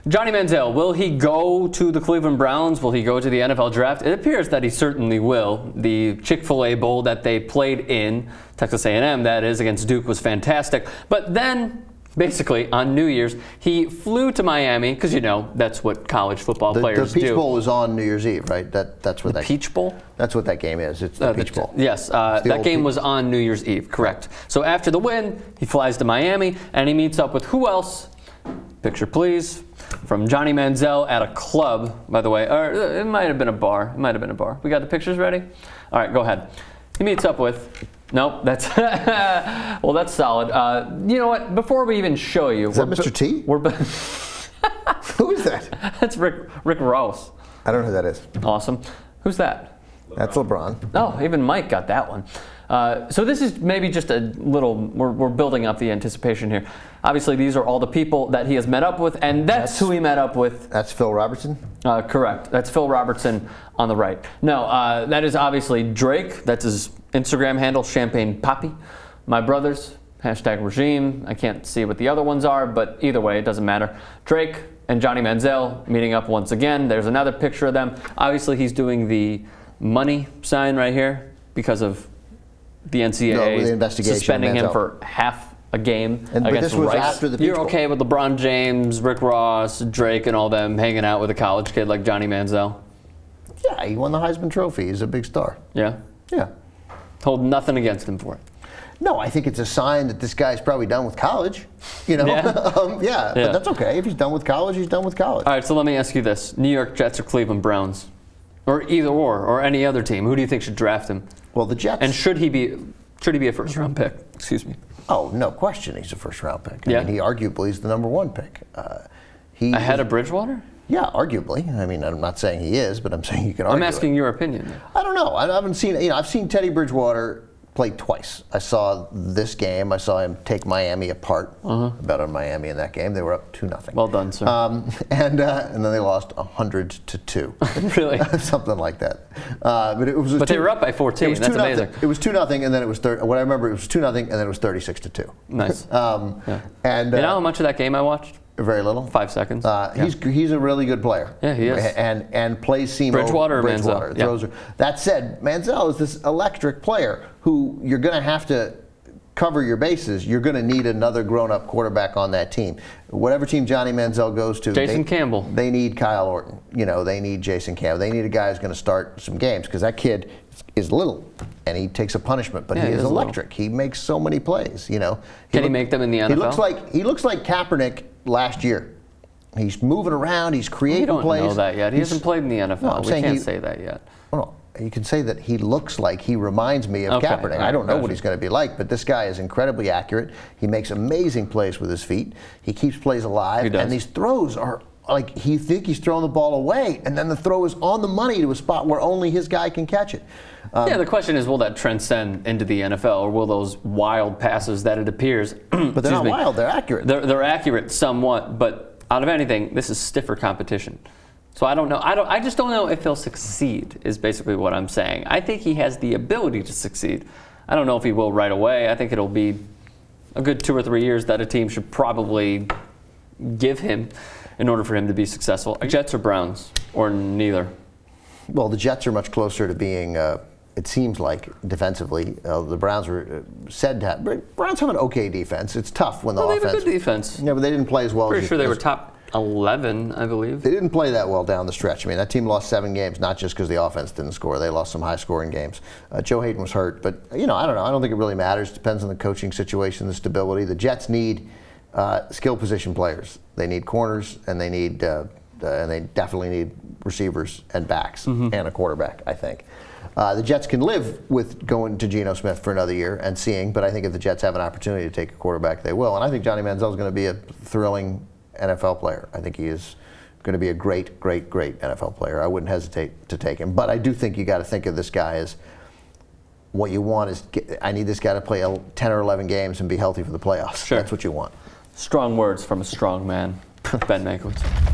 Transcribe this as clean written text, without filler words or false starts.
Johnny Manziel, will he go to the Cleveland Browns? Will he go to the NFL draft? It appears that he certainly will. The Chick-fil-A Bowl that they played in, Texas A&M, that is, against Duke was fantastic. But then, basically, on New Year's, he flew to Miami, because, you know, that's what college football players do. The Peach Bowl was on New Year's Eve, right? That's what the Peach Bowl? That's what that game is. It's the Peach Bowl. Yes, that game was on New Year's Eve, correct. So after the win, he flies to Miami, and he meets up with who else? Picture, please. From Johnny Manziel at a club, by the way. Or it might have been a bar. It might have been a bar. We got the pictures ready? All right, go ahead. He meets up with... Nope, that's... well, that's solid. You know what? Before we even show you... Is that Mr. T? Who is that? That's Rick Ross. I don't know who that is. Awesome. Who's that? That's LeBron. Oh, even Mike got that one. So this is maybe just a little, we're building up the anticipation here. Obviously, these are all the people that he has met up with, and that's who he met up with. That's Phil Robertson? Correct. That's Phil Robertson on the right. No, that is obviously Drake. That's his Instagram handle, Champagne Poppy. My brothers, #regime. I can't see what the other ones are, but either way, it doesn't matter. Drake and Johnny Manziel meeting up once again. There's another picture of them. Obviously, he's doing the money sign right here because of the NCAA suspending him for half a game against this was Rice. After the Peach You're Bowl. okay with LeBron James, Rick Ross, Drake, and all them hanging out with a college kid like Johnny Manziel? Yeah, he won the Heisman Trophy. He's a big star. Yeah? Yeah. Hold nothing against him for it. No, I think it's a sign that this guy's probably done with college. You know? Yeah? But that's okay. If he's done with college, he's done with college. All right, so let me ask you this. New York Jets or Cleveland Browns? Or either or any other team. Who do you think should draft him? Well, the Jets. And should he be a first-round pick? Excuse me. Oh, no question he's a first-round pick. Yeah. I mean, he arguably is the #1 pick. Ahead of Bridgewater? Yeah, arguably. I mean, I'm not saying he is, but I'm saying you can argue. I'm asking your opinion. I don't know. I haven't seen, you know, I've seen Teddy Bridgewater play twice. I saw this game. I saw him take Miami apart. I bet on Miami in that game. They were up 2-0. Well done, sir. And then they lost 100-2. Really? Something like that. But it was. But they were up by 14. That's amazing. It was 2-0, and then it was what I remember. It was 2-0, and then it was 36-2. Nice. Yeah. And you know how much of that game I watched? Very little. 5 seconds. He's a really good player. Yeah, he is. And plays seam Bridgewater over. or Manziel? Yeah. That said, Manziel is this electric player who you're going to have to cover your bases. You're going to need another grown-up quarterback on that team. Whatever team Johnny Manziel goes to, Jason Campbell. They need Kyle Orton. You know, they need Jason Campbell. They need a guy who's going to start some games because that kid is little and he takes a punishment, but he is electric. He makes so many plays. You know, Can he make them in the NFL? He looks like Kaepernick last year. He's moving around. He's creating plays. We don't know that yet. He hasn't played in the NFL. No, we can't say that yet. Well, you can say that he looks like he reminds me of Kaepernick. Right, I don't know what he's going to be like, but this guy is incredibly accurate. He makes amazing plays with his feet. He keeps plays alive. He does. And these throws are like he's throwing the ball away, and then the throw is on the money to a spot where only his guy can catch it. Yeah, the question is, will that transcend into the NFL, or will those wild passes that it appears... But they're not wild, they're accurate. They're accurate somewhat, but out of anything, this is stiffer competition. So I don't know. I just don't know if he'll succeed, is basically what I'm saying. I think he has the ability to succeed. I don't know if he will right away. I think it'll be a good 2 or 3 years that a team should probably give him in order for him to be successful. Jets or Browns, or neither? Well, the Jets are much closer to being, it seems like, defensively. The Browns were said to have, Browns have an okay defense. It's tough when the offense. They have a good defense. Yeah, but they didn't play as well. Pretty sure they were top 11, I believe. They didn't play that well down the stretch. I mean, that team lost 7 games, not just because the offense didn't score. They lost some high-scoring games. Joe Hayden was hurt, but, you know, I don't know. I don't think it really matters. It depends on the coaching situation, the stability. The Jets need skill position players. They need corners, and they need, and they definitely need receivers and backs and a quarterback, I think. The Jets can live with going to Geno Smith for another year and seeing, but I think if the Jets have an opportunity to take a quarterback, they will. And I think Johnny Manziel is going to be a thrilling NFL player. I think he is going to be a great, great, great NFL player. I wouldn't hesitate to take him. But I do think you got to think of this guy as what you want is, I need this guy to play 10 or 11 games and be healthy for the playoffs. Sure. That's what you want. Strong words from a strong man, Ben Mankiewicz.